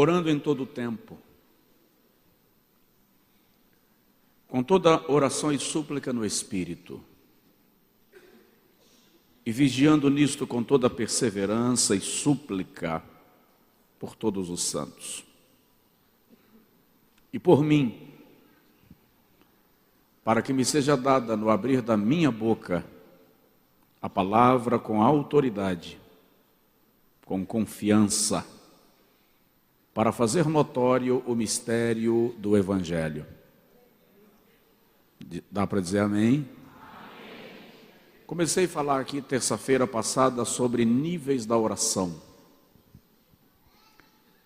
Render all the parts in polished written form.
orando em todo o tempo, com toda oração e súplica no Espírito, e vigiando nisto com toda perseverança e súplica por todos os santos. E por mim, para que me seja dada no abrir da minha boca a palavra com autoridade, com confiança, para fazer notório o mistério do Evangelho. Dá para dizer amém? Amém. Comecei a falar aqui terça-feira passada sobre níveis da oração.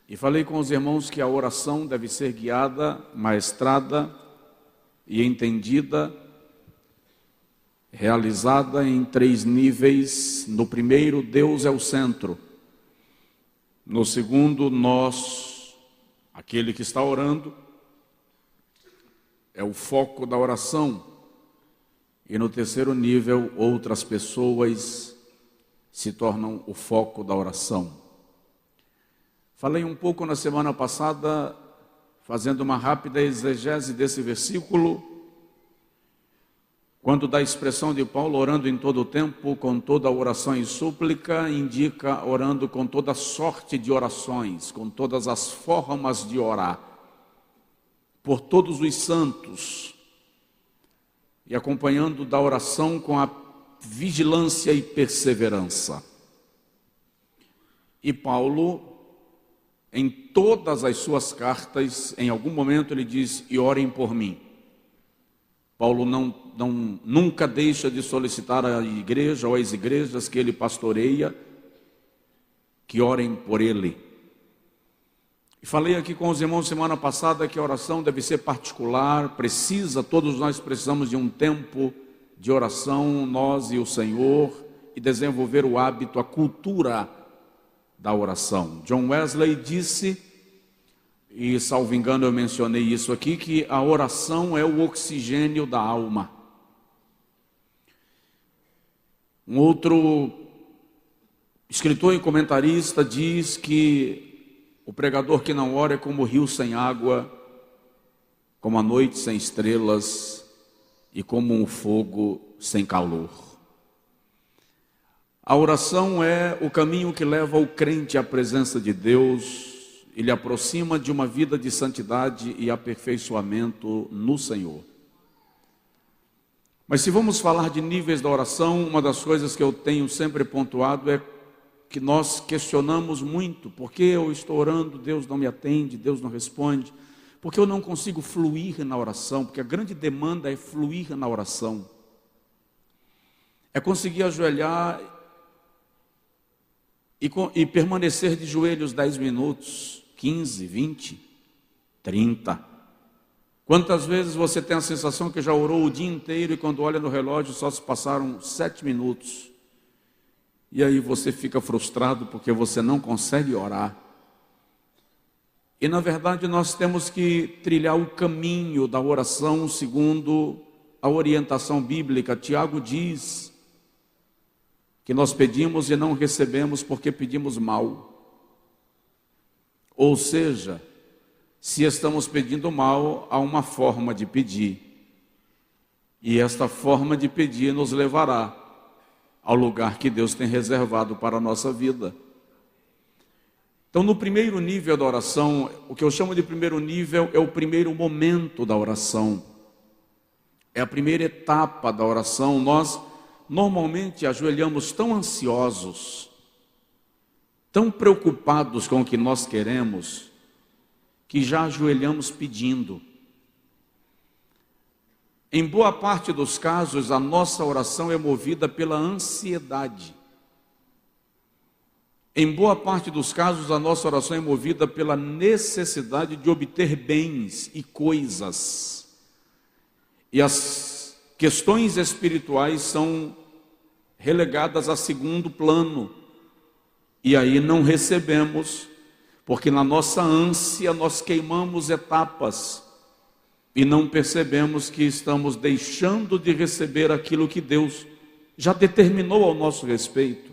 E falei com os irmãos que a oração deve ser guiada, maestrada e entendida, realizada em 3 níveis. No primeiro, Deus é o centro. No segundo, nós, aquele que está orando, é o foco da oração. E no terceiro nível, outras pessoas se tornam o foco da oração. Falei um pouco na semana passada, fazendo uma rápida exegese desse versículo, quando da expressão de Paulo, orando em todo o tempo, com toda oração e súplica, indica orando com toda sorte de orações, com todas as formas de orar, por todos os santos, e acompanhando da oração com a vigilância e perseverança. E Paulo, em todas as suas cartas, em algum momento ele diz, e orem por mim. Paulo nunca deixa de solicitar à igreja ou às igrejas que ele pastoreia, que orem por ele. E falei aqui com os irmãos semana passada que a oração deve ser particular, todos nós precisamos de um tempo de oração, nós e o Senhor, e desenvolver o hábito, a cultura da oração. John Wesley disse, e salvo engano eu mencionei isso aqui, que a oração é o oxigênio da alma. Um outro escritor e comentarista diz que o pregador que não ora é como o rio sem água, como a noite sem estrelas e como um fogo sem calor. A oração é o caminho que leva o crente à presença de Deus, ele aproxima de uma vida de santidade e aperfeiçoamento no Senhor. Mas se vamos falar de níveis da oração, uma das coisas que eu tenho sempre pontuado é que nós questionamos muito, por que eu estou orando, Deus não me atende, Deus não responde, porque eu não consigo fluir na oração, porque a grande demanda é fluir na oração, é conseguir ajoelhar e permanecer de joelhos 10 minutos, 15, 20, 30. Quantas vezes você tem a sensação que já orou o dia inteiro e quando olha no relógio só se passaram 7 minutos. E aí você fica frustrado porque você não consegue orar. E na verdade nós temos que trilhar o caminho da oração segundo a orientação bíblica. Tiago diz que nós pedimos e não recebemos porque pedimos mal. Ou seja, se estamos pedindo mal, há uma forma de pedir. E esta forma de pedir nos levará ao lugar que Deus tem reservado para a nossa vida. Então, no primeiro nível da oração, o que eu chamo de primeiro nível é o primeiro momento da oração. É a primeira etapa da oração. Nós normalmente ajoelhamos tão ansiosos, tão preocupados com o que nós queremos, que já ajoelhamos pedindo. Em boa parte dos casos, a nossa oração é movida pela ansiedade. Em boa parte dos casos, a nossa oração é movida pela necessidade de obter bens e coisas. E as questões espirituais são relegadas a segundo plano. E aí não recebemos, porque na nossa ânsia nós queimamos etapas e não percebemos que estamos deixando de receber aquilo que Deus já determinou ao nosso respeito.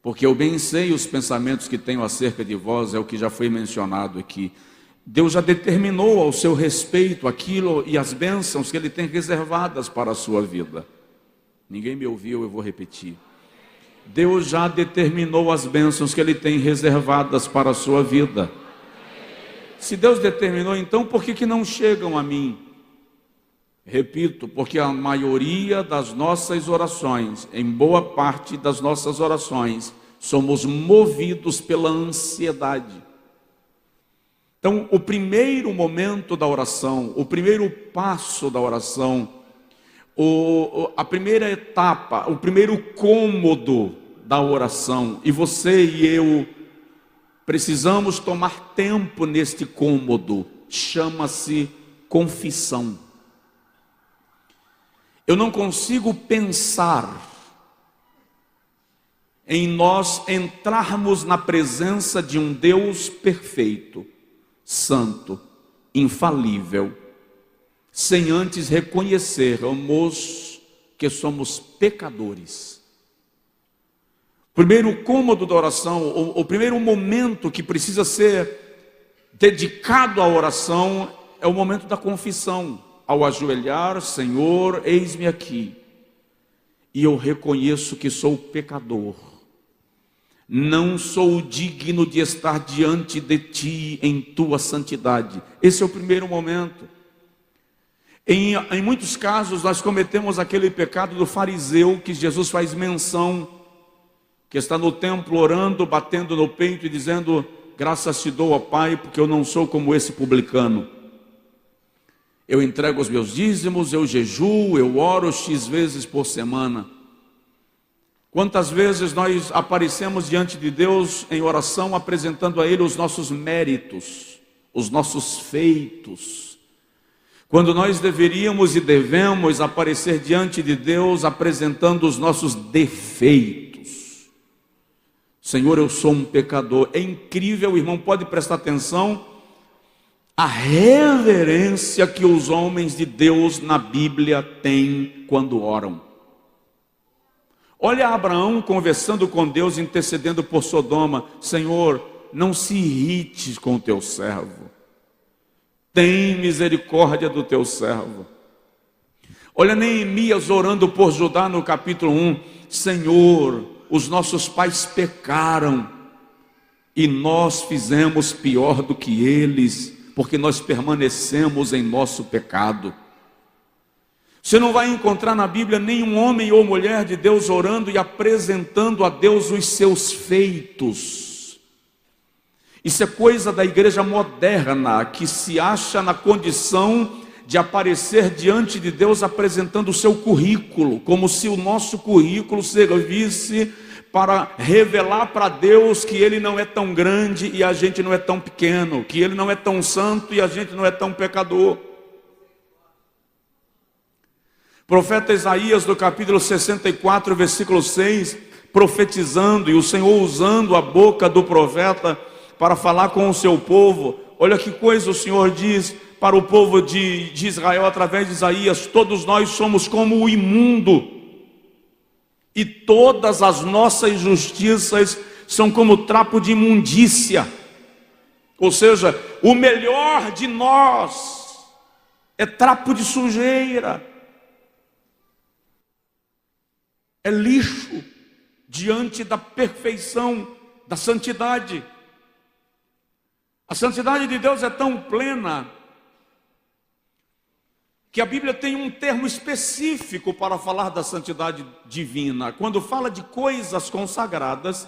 porque eu bem sei os pensamentos que tenho acerca de vós, é o que já foi mencionado aqui. Deus já determinou ao seu respeito aquilo e as bênçãos que Ele tem reservadas para a sua vida. Ninguém me ouviu, eu vou repetir. Deus já determinou as bênçãos que Ele tem reservadas para a sua vida. Se Deus determinou, então por que não chegam a mim? Repito, porque a maioria das nossas orações, em boa parte das nossas orações, somos movidos pela ansiedade. Então, o primeiro momento da oração, o primeiro passo da oração, a primeira etapa, o primeiro cômodo da oração, e você e eu precisamos tomar tempo neste cômodo, chama-se confissão. Eu não consigo pensar em nós entrarmos na presença de um Deus perfeito, santo, infalível, sem antes reconhecermos que somos pecadores. O primeiro cômodo da oração, o primeiro momento que precisa ser dedicado à oração é o momento da confissão. Ao ajoelhar, Senhor, eis-me aqui, e eu reconheço que sou pecador. Não sou digno de estar diante de Ti em Tua santidade. Esse é o primeiro momento. Em muitos casos nós cometemos aquele pecado do fariseu que Jesus faz menção, que está no templo orando, batendo no peito e dizendo: graças te dou, ó Pai, porque eu não sou como esse publicano. Eu entrego os meus dízimos, eu jejuo, eu oro X vezes por semana. Quantas vezes nós aparecemos diante de Deus em oração, apresentando a Ele os nossos méritos, os nossos feitos, quando nós deveríamos e devemos aparecer diante de Deus apresentando os nossos defeitos. Senhor, eu sou um pecador. É incrível, irmão, pode prestar atenção, a reverência que os homens de Deus na Bíblia têm quando oram. Olha Abraão conversando com Deus, intercedendo por Sodoma: Senhor, não se irrite com o teu servo, tem misericórdia do teu servo. Olha Neemias orando por Judá no capítulo 1: Senhor, os nossos pais pecaram e nós fizemos pior do que eles, porque nós permanecemos em nosso pecado. Você não vai encontrar na Bíblia nenhum homem ou mulher de Deus orando e apresentando a Deus os seus feitos. Isso é coisa da igreja moderna, que se acha na condição de aparecer diante de Deus apresentando o seu currículo, como se o nosso currículo servisse para revelar para Deus que Ele não é tão grande e a gente não é tão pequeno, que Ele não é tão santo e a gente não é tão pecador. Profeta Isaías, no capítulo 64, versículo 6, profetizando, e o Senhor usando a boca do profeta para falar com o seu povo. Olha que coisa o Senhor diz para o povo de Israel através de Isaías: todos nós somos como o imundo, e todas as nossas justiças são como trapo de imundícia. Ou seja, o melhor de nós é trapo de sujeira, é lixo diante da perfeição, da santidade. A santidade de Deus é tão plena que a Bíblia tem um termo específico para falar da santidade divina. Quando fala de coisas consagradas,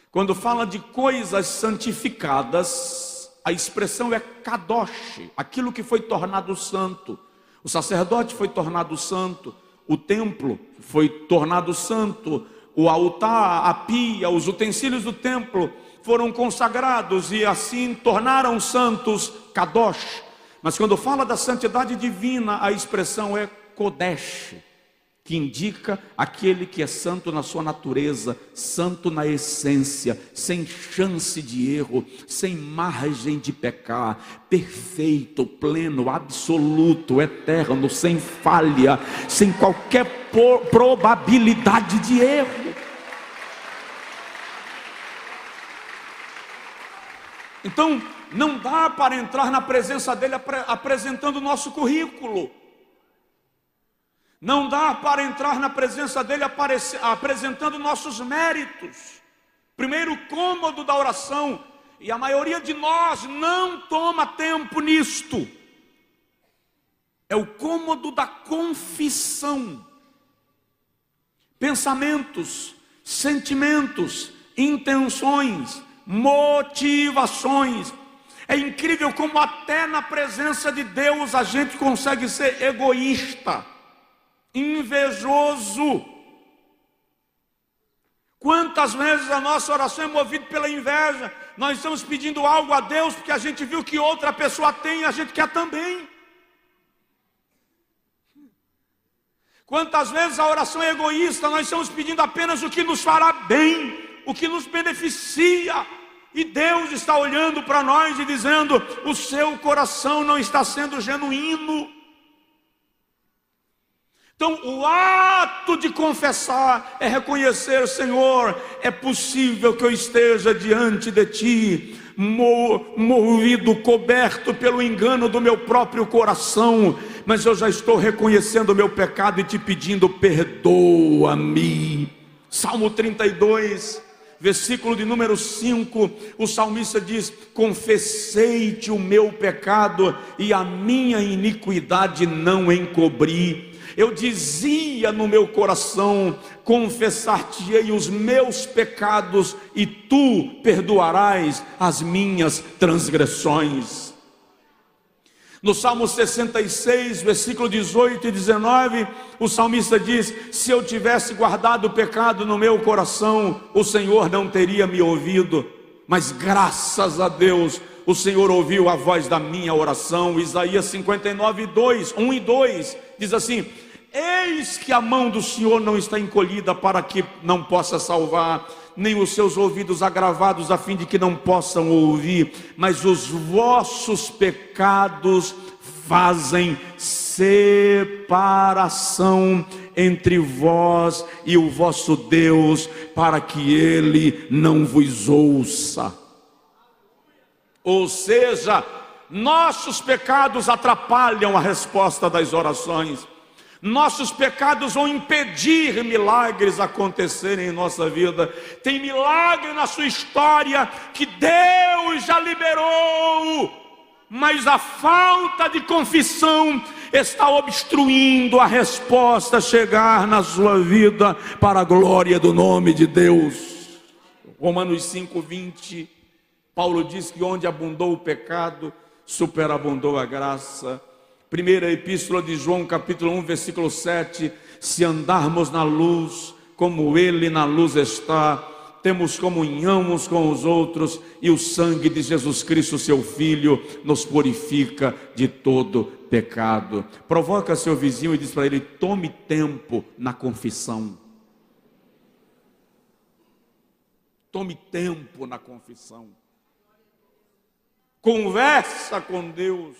quando fala de coisas santificadas, a expressão é kadosh, aquilo que foi tornado santo. O sacerdote foi tornado santo, o templo foi tornado santo, o altar, a pia, os utensílios do templo foram consagrados e assim tornaram santos, kadosh. Mas quando fala da santidade divina, a expressão é kodesh, que indica aquele que é santo na sua natureza, santo na essência, sem chance de erro, sem margem de pecar, perfeito, pleno, absoluto, eterno, sem falha, sem qualquer probabilidade de erro. Então, não dá para entrar na presença dele apresentando o nosso currículo. Não dá para entrar na presença dele apresentando nossos méritos. Primeiro cômodo da oração, e a maioria de nós não toma tempo nisto, é o cômodo da confissão. Pensamentos, sentimentos, intenções, motivações. É incrível como até na presença de Deus a gente consegue ser egoísta, invejoso. Quantas vezes a nossa oração é movida pela inveja? Nós estamos pedindo algo a Deus porque a gente viu que outra pessoa tem e a gente quer também. Quantas vezes a oração é egoísta? Nós estamos pedindo apenas o que nos fará bem, o que nos beneficia. E Deus está olhando para nós e dizendo: o seu coração não está sendo genuíno. Então, o ato de confessar é reconhecer: Senhor, é possível que eu esteja diante de Ti, movido, coberto pelo engano do meu próprio coração, mas eu já estou reconhecendo o meu pecado e Te pedindo: perdoa-me. Salmo 32, versículo de número 5, o salmista diz: confessei-te o meu pecado e a minha iniquidade não encobri. Eu dizia no meu coração: confessar-te-ei os meus pecados e tu perdoarás as minhas transgressões. No Salmo 66, versículo 18 e 19, o salmista diz: se eu tivesse guardado o pecado no meu coração, o Senhor não teria me ouvido, mas graças a Deus, o Senhor ouviu a voz da minha oração. Isaías 59, 1 e 2, diz assim: eis que a mão do Senhor não está encolhida para que não possa salvar, nem os seus ouvidos agravados a fim de que não possam ouvir, mas os vossos pecados fazem separação entre vós e o vosso Deus, para que Ele não vos ouça. Ou seja, nossos pecados atrapalham a resposta das orações. Nossos pecados vão impedir milagres acontecerem em nossa vida. Tem milagre na sua história que Deus já liberou, mas a falta de confissão está obstruindo a resposta chegar na sua vida para a glória do nome de Deus. Romanos 5:20, Paulo diz que onde abundou o pecado, superabundou a graça. Primeira epístola de João, capítulo 1, versículo 7, se andarmos na luz, como Ele na luz está, temos comunhão uns com os outros, e o sangue de Jesus Cristo, seu Filho, nos purifica de todo pecado. Provoca seu vizinho e diz para ele: tome tempo na confissão. Tome tempo na confissão. Conversa com Deus.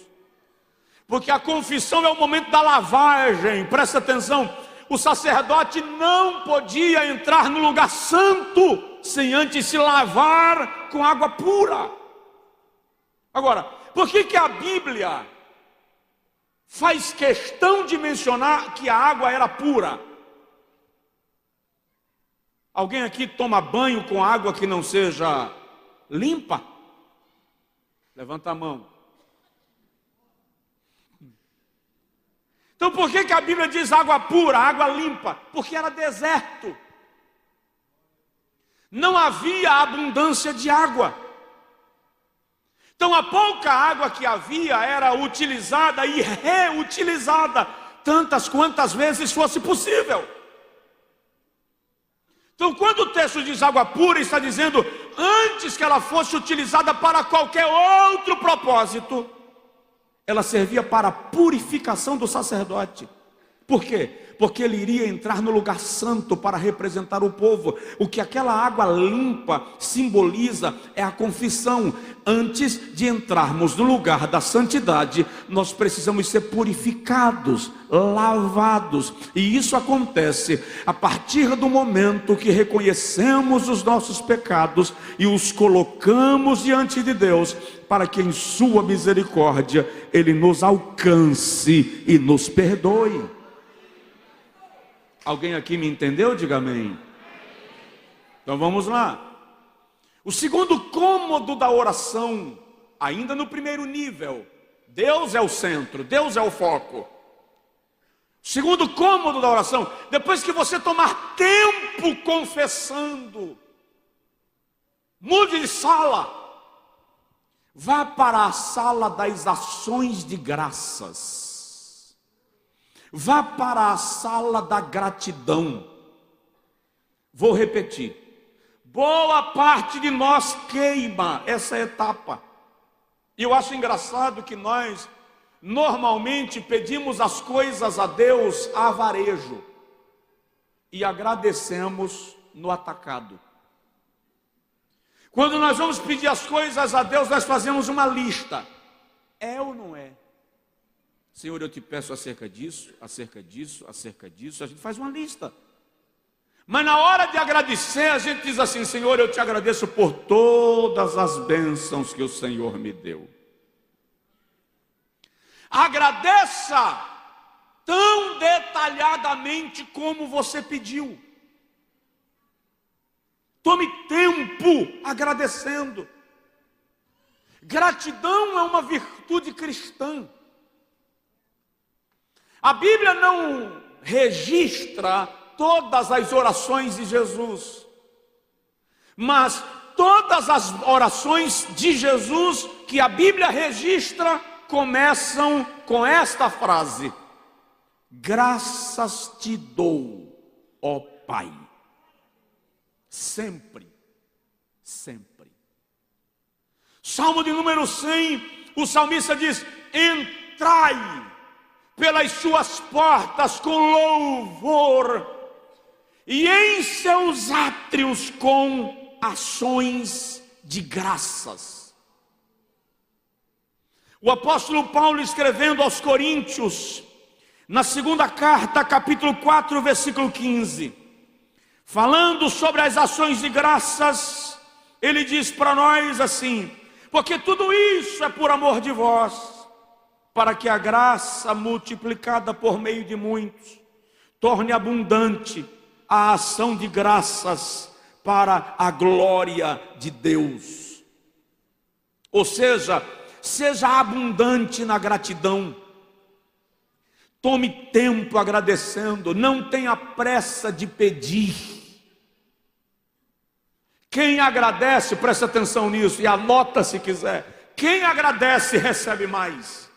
Porque a confissão é o momento da lavagem. Presta atenção, o sacerdote não podia entrar no lugar santo sem antes se lavar com água pura. Agora, por que a Bíblia faz questão de mencionar que a água era pura? Alguém aqui toma banho com água que não seja limpa? Levanta a mão. Então por que a Bíblia diz água pura, água limpa? Porque era deserto. Não havia abundância de água. Então a pouca água que havia era utilizada e reutilizada tantas quantas vezes fosse possível. Então quando o texto diz água pura, está dizendo antes que ela fosse utilizada para qualquer outro propósito, ela servia para a purificação do sacerdote. Por quê? Porque ele iria entrar no lugar santo para representar o povo. O que aquela água limpa simboliza é a confissão. Antes de entrarmos no lugar da santidade, nós precisamos ser purificados, lavados. E isso acontece a partir do momento que reconhecemos os nossos pecados e os colocamos diante de Deus, para que em sua misericórdia Ele nos alcance e nos perdoe. Alguém aqui me entendeu? Diga amém. Então vamos lá. O segundo cômodo da oração, ainda no primeiro nível, Deus é o centro, Deus é o foco. O segundo cômodo da oração, depois que você tomar tempo confessando, mude de sala, vá para a sala das ações de graças. Vá para a sala da gratidão. Vou repetir. Boa parte de nós queima essa etapa. E eu acho engraçado que nós normalmente pedimos as coisas a Deus a varejo e agradecemos no atacado. Quando nós vamos pedir as coisas a Deus, nós fazemos uma lista. É ou não é? Senhor, eu te peço acerca disso, acerca disso, acerca disso. A gente faz uma lista. Mas na hora de agradecer, a gente diz assim: Senhor, eu te agradeço por todas as bênçãos que o Senhor me deu. Agradeça tão detalhadamente como você pediu. Tome tempo agradecendo. Gratidão é uma virtude cristã. A Bíblia não registra todas as orações de Jesus, mas todas as orações de Jesus que a Bíblia registra começam com esta frase: graças te dou, ó Pai. Sempre, sempre. Salmo de número 100, o salmista diz: entrai pelas suas portas com louvor, e em seus átrios com ações de graças. O apóstolo Paulo, escrevendo aos Coríntios, na segunda carta, capítulo 4, versículo 15, falando sobre as ações de graças, ele diz para nós assim: porque tudo isso é por amor de vós, para que a graça multiplicada por meio de muitos torne abundante a ação de graças para a glória de Deus. Ou seja, seja abundante na gratidão. Tome tempo agradecendo, não tenha pressa de pedir. Quem agradece, presta atenção nisso e anota se quiser. Quem agradece recebe mais.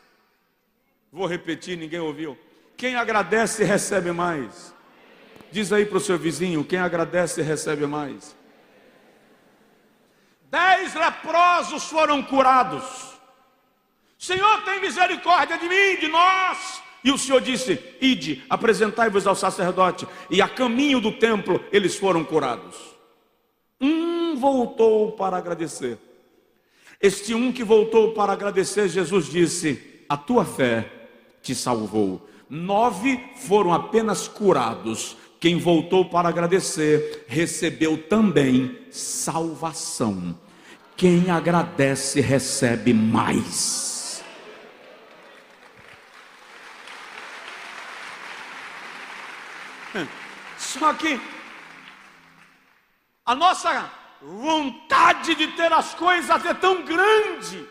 Vou repetir, ninguém ouviu. Quem agradece recebe mais. Diz aí para o seu vizinho: quem agradece recebe mais. 10 leprosos foram curados. Senhor, tem misericórdia de mim, de nós. E o Senhor disse: ide, apresentai-vos ao sacerdote. E a caminho do templo eles foram curados. Um voltou para agradecer. Este um que voltou para agradecer, Jesus disse: a tua fé te salvou. 9 foram apenas curados. Quem voltou para agradecer recebeu também salvação. Quem agradece recebe mais. Só que a nossa vontade de ter as coisas é tão grande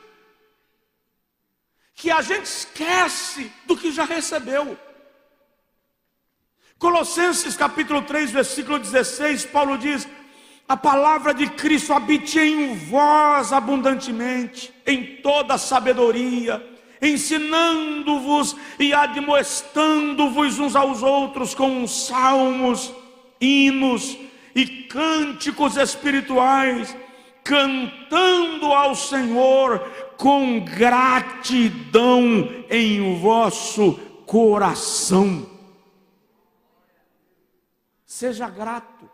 que a gente esquece do que já recebeu. Colossenses capítulo 3, versículo 16, Paulo diz: a palavra de Cristo habite em vós abundantemente, em toda sabedoria, ensinando-vos e admoestando-vos uns aos outros com salmos, hinos e cânticos espirituais, cantando ao Senhor com gratidão em vosso coração. Seja grato.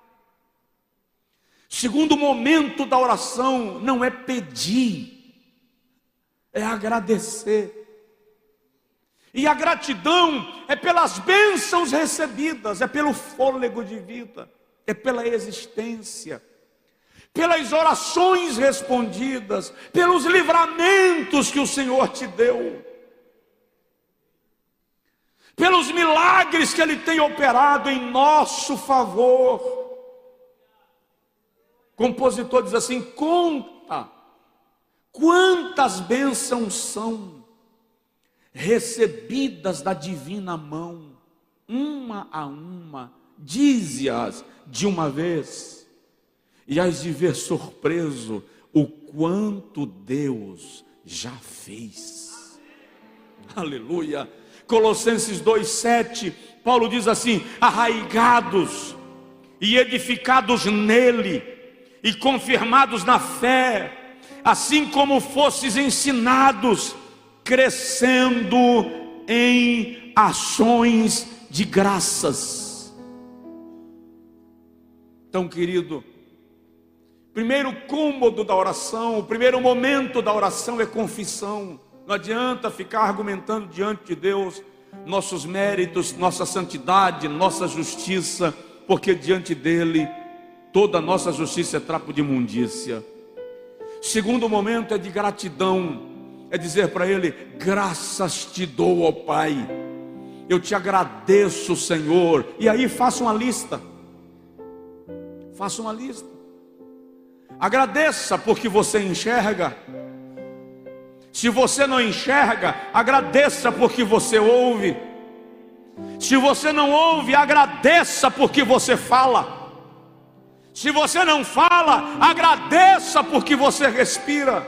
Segundo momento da oração não é pedir, é agradecer. E a gratidão é pelas bênçãos recebidas, é pelo fôlego de vida, é pela existência, pelas orações respondidas, pelos livramentos que o Senhor te deu, pelos milagres que Ele tem operado em nosso favor. O compositor diz assim: conta quantas bênçãos são recebidas da divina mão, uma a uma, dize-as de uma vez, e hás de ver surpreso o quanto Deus já fez. Aleluia. Colossenses 2:7, Paulo diz assim: arraigados e edificados nele, e confirmados na fé, assim como fostes ensinados, crescendo em ações de graças. Então, querido, primeiro cômodo da oração, o primeiro momento da oração é confissão. Não adianta ficar argumentando diante de Deus nossos méritos, nossa santidade, nossa justiça, porque diante dele toda a nossa justiça é trapo de imundícia. Segundo momento é de gratidão, é dizer para Ele: graças te dou, ó Pai, eu te agradeço, Senhor. E aí faça uma lista, agradeça porque você enxerga. Se você não enxerga, agradeça porque você ouve. Se você não ouve, agradeça porque você fala. Se você não fala, agradeça porque você respira.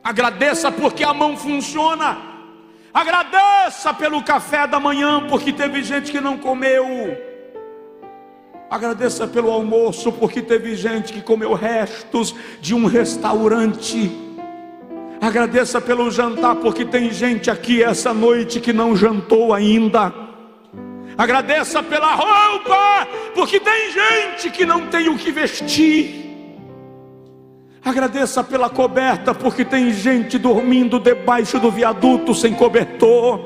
Agradeça porque a mão funciona. Agradeça pelo café da manhã, porque teve gente que não comeu. Agradeça pelo almoço, porque teve gente que comeu restos de um restaurante. Agradeça pelo jantar, porque tem gente aqui essa noite que não jantou ainda. Agradeça pela roupa, porque tem gente que não tem o que vestir. Agradeça pela coberta, porque tem gente dormindo debaixo do viaduto sem cobertor.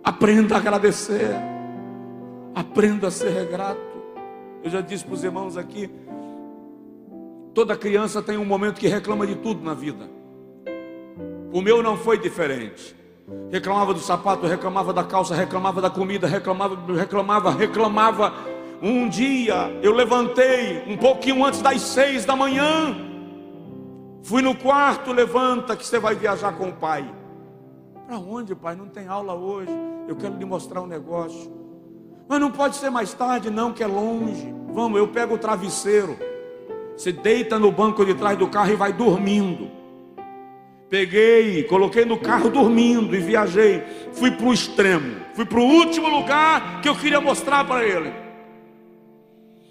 Aprenda a agradecer, aprenda a ser grato. Eu já disse para os irmãos aqui, toda criança tem um momento que reclama de tudo na vida. O meu não foi diferente. Reclamava do sapato, reclamava da calça, reclamava da comida, reclamava. Um dia eu levantei um pouquinho antes das 6 da manhã, fui no quarto: levanta que você vai viajar com o pai. Para onde, pai? Não tem aula hoje, eu quero lhe mostrar um negócio. Mas não pode ser mais tarde não, que é longe. Vamos, eu pego o travesseiro, você deita no banco de trás do carro e vai dormindo. Peguei, coloquei no carro dormindo e viajei. Fui para o extremo, fui para o último lugar que eu queria mostrar para ele,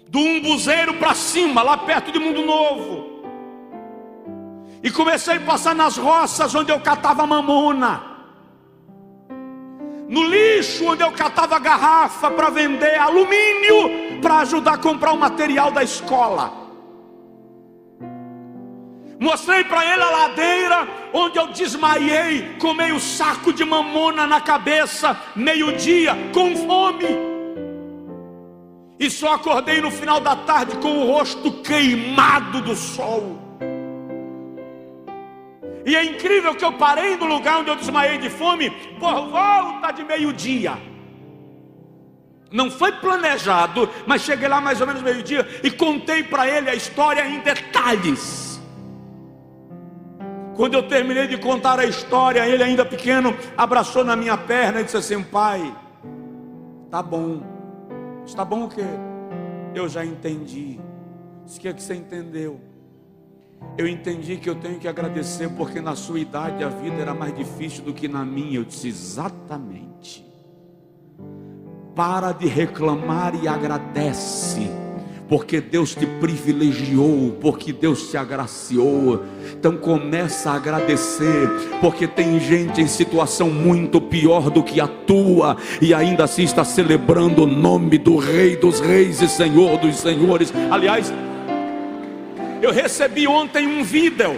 do Umbuzeiro para cima, lá perto de Mundo Novo. E comecei a passar nas roças onde eu catava mamona, no lixo onde eu catava garrafa para vender, alumínio para ajudar a comprar o material da escola. Mostrei para ele a ladeira onde eu desmaiei com meio saco de mamona na cabeça, meio-dia, com fome. E só acordei no final da tarde com o rosto queimado do sol. E é incrível que eu parei no lugar onde eu desmaiei de fome por volta de meio-dia. Não foi planejado, mas cheguei lá mais ou menos meio-dia e contei para ele a história em detalhes. Quando eu terminei de contar a história, ele ainda pequeno abraçou na minha perna e disse assim: pai, tá bom. Está bom o quê? Eu já entendi. O que é que você entendeu? Eu entendi que eu tenho que agradecer porque na sua idade a vida era mais difícil do que na minha. Eu disse: exatamente. Para de reclamar e agradece, porque Deus te privilegiou, porque Deus te agraciou. Então começa a agradecer, porque tem gente em situação muito pior do que a tua, e ainda assim está celebrando o nome do Rei dos Reis e Senhor dos Senhores. Aliás, eu recebi ontem um vídeo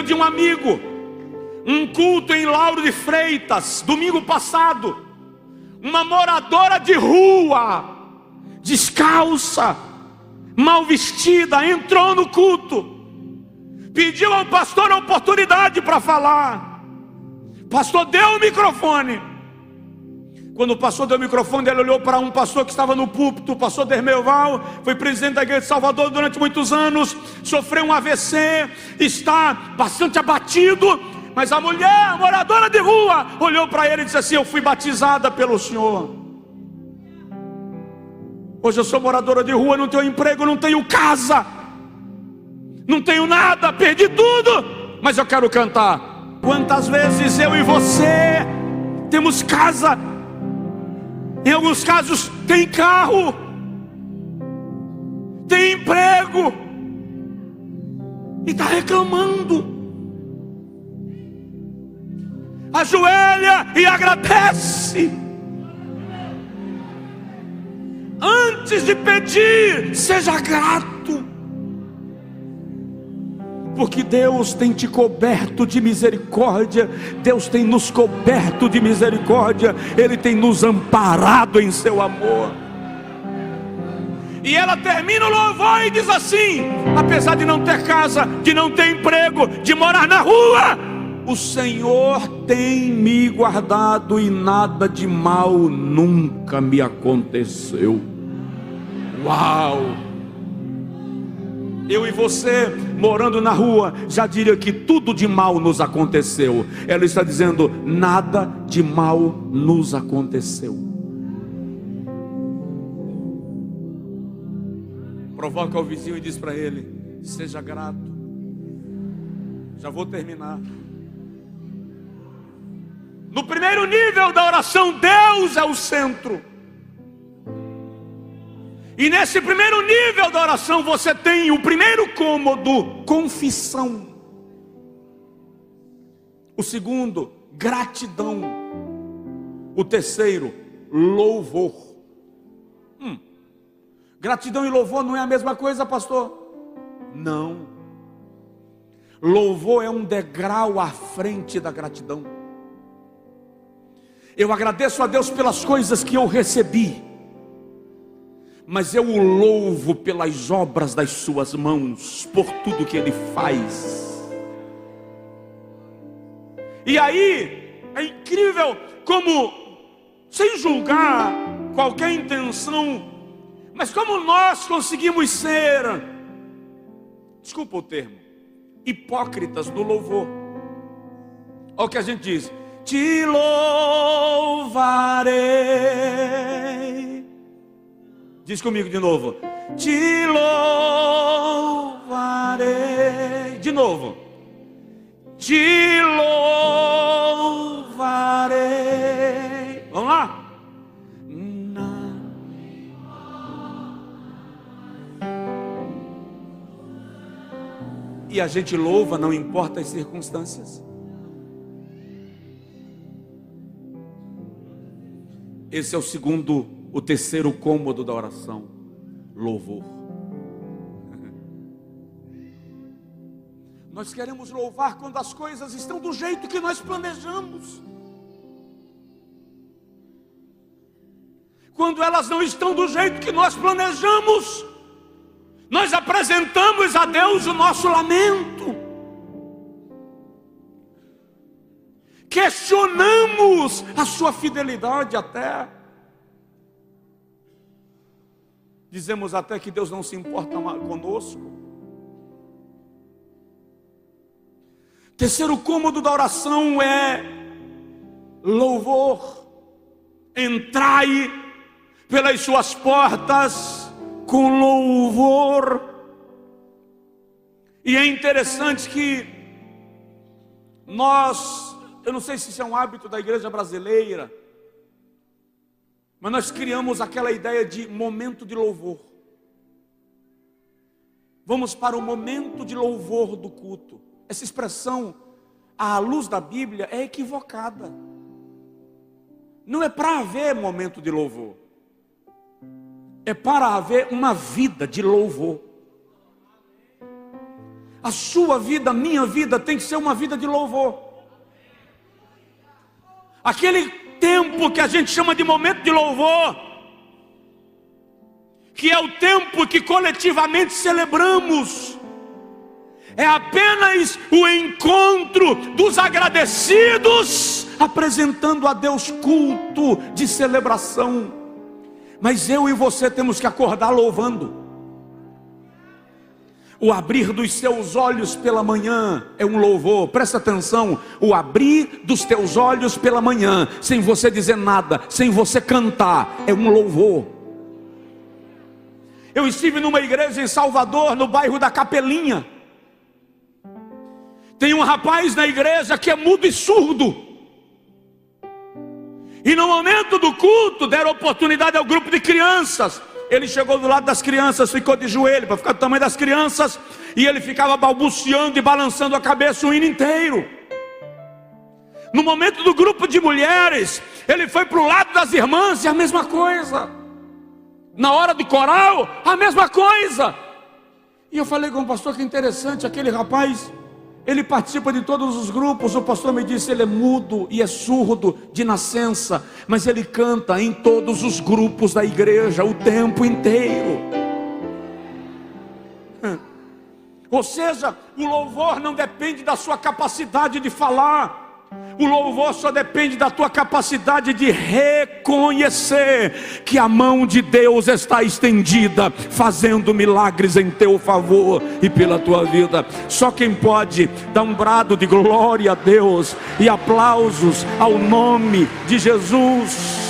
de um amigo, um culto em Lauro de Freitas, domingo passado. Uma moradora de rua, descalça, mal vestida, entrou no culto, pediu ao pastor a oportunidade para falar. O pastor deu o microfone. Quando o pastor deu o microfone, ele olhou para um pastor que estava no púlpito. O pastor Dermelval foi presidente da igreja de Salvador durante muitos anos, sofreu um AVC, está bastante abatido. Mas a mulher, moradora de rua, olhou para ele e disse assim: eu fui batizada pelo Senhor. Hoje eu sou moradora de rua, não tenho emprego, não tenho casa, não tenho nada, perdi tudo, mas eu quero cantar. Quantas vezes eu e você temos casa, em alguns casos tem carro, tem emprego, e está reclamando. Ajoelha e agradece. Antes de pedir, seja grato, porque Deus tem te coberto de misericórdia. Deus tem nos coberto de misericórdia. Ele tem nos amparado em seu amor. E ela termina o louvor e diz assim: apesar de não ter casa, de não ter emprego, de morar na rua, o Senhor tem me guardado e nada de mal nunca me aconteceu. Uau! Eu e você, morando na rua, já diria que tudo de mal nos aconteceu. Ela está dizendo: nada de mal nos aconteceu. Provoca o vizinho e diz para ele: seja grato. Já vou terminar. No primeiro nível da oração, Deus é o centro. E nesse primeiro nível da oração, você tem o primeiro cômodo, confissão. O segundo, gratidão. O terceiro, louvor. Gratidão e louvor não é a mesma coisa, pastor? Não. Louvor é um degrau à frente da gratidão. Eu agradeço a Deus pelas coisas que eu recebi, mas eu o louvo pelas obras das suas mãos, por tudo que Ele faz. E aí, é incrível como, sem julgar qualquer intenção, mas como nós conseguimos ser, desculpa o termo, hipócritas do louvor. Olha o que a gente diz: te louvarei. Diz comigo de novo: te louvarei. De novo: te louvarei. Vamos lá? E a gente louva, não importa as circunstâncias. Esse é o terceiro cômodo da oração: louvor. Nós queremos louvar quando as coisas estão do jeito que nós planejamos. Quando elas não estão do jeito que nós planejamos, nós apresentamos a Deus o nosso lamento. Questionamos a sua fidelidade até. Dizemos até que Deus não se importa conosco. Terceiro cômodo da oração é louvor. Entrai pelas suas portas com louvor. E é interessante que eu não sei se isso é um hábito da igreja brasileira, Mas nós criamos aquela ideia de momento de louvor. Vamos para o momento de louvor do culto. Essa expressão, à luz da Bíblia, é equivocada. Não é para haver momento de louvor. É para haver uma vida de louvor. A sua vida, a minha vida, tem que ser uma vida de louvor. Aquele tempo que a gente chama de momento de louvor, que é o tempo que coletivamente celebramos, é apenas o encontro dos agradecidos, apresentando a Deus culto de celebração. Mas eu e você temos que acordar louvando. O abrir dos seus olhos pela manhã é um louvor. Presta atenção, o abrir dos teus olhos pela manhã, sem você dizer nada, sem você cantar, é um louvor. Eu estive numa igreja em Salvador, no bairro da Capelinha. Tem um rapaz na igreja que é mudo e surdo. E no momento do culto, deram oportunidade ao grupo de crianças. Ele chegou do lado das crianças, ficou de joelho para ficar do tamanho das crianças, e ele ficava balbuciando e balançando a cabeça o hino inteiro. No momento do grupo de mulheres, ele foi para o lado das irmãs e a mesma coisa. Na hora do coral, a mesma coisa. E eu falei com o pastor, que interessante, aquele rapaz, ele participa de todos os grupos. O pastor me disse, ele é mudo e é surdo de nascença, mas ele canta em todos os grupos da igreja o tempo inteiro. Ou seja, o louvor não depende da sua capacidade de falar. O louvor só depende da tua capacidade de reconhecer que a mão de Deus está estendida, fazendo milagres em teu favor e pela tua vida. Só quem pode dar um brado de glória a Deus e aplausos ao nome de Jesus.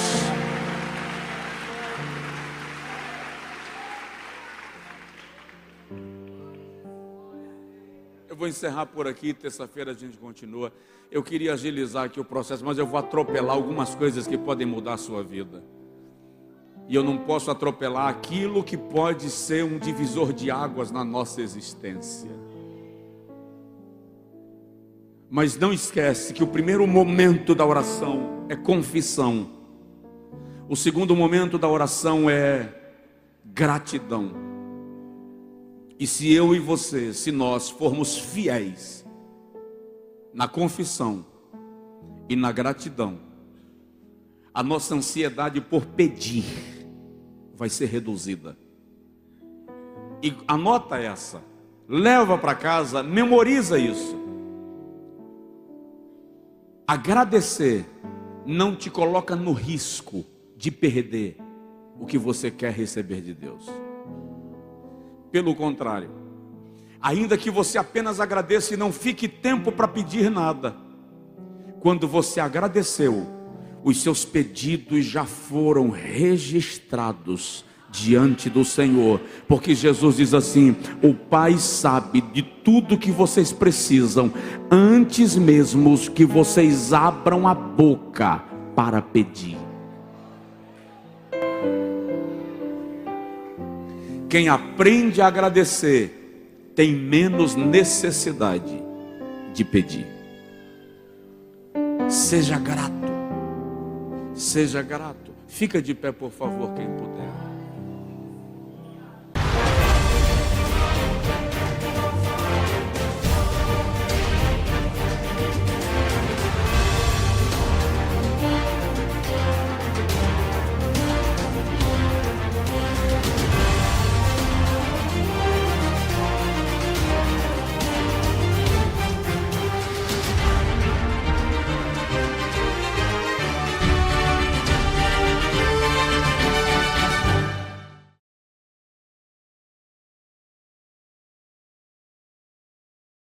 Eu vou encerrar por aqui, terça-feira a gente continua. Eu queria agilizar aqui o processo, mas eu vou atropelar algumas coisas que podem mudar a sua vida. E eu não posso atropelar aquilo que pode ser um divisor de águas na nossa existência. Mas não esquece que o primeiro momento da oração é confissão. O segundo momento da oração é gratidão. E se eu e você, se nós formos fiéis na confissão e na gratidão, a nossa ansiedade por pedir vai ser reduzida. E anota essa, leva para casa, memoriza isso. Agradecer não te coloca no risco de perder o que você quer receber de Deus. Pelo contrário, ainda que você apenas agradeça e não fique tempo para pedir nada, quando você agradeceu, os seus pedidos já foram registrados diante do Senhor, porque Jesus diz assim: o Pai sabe de tudo que vocês precisam, antes mesmo que vocês abram a boca para pedir. Quem aprende a agradecer tem menos necessidade de pedir. Seja grato. Seja grato. Fica de pé, por favor, quem puder.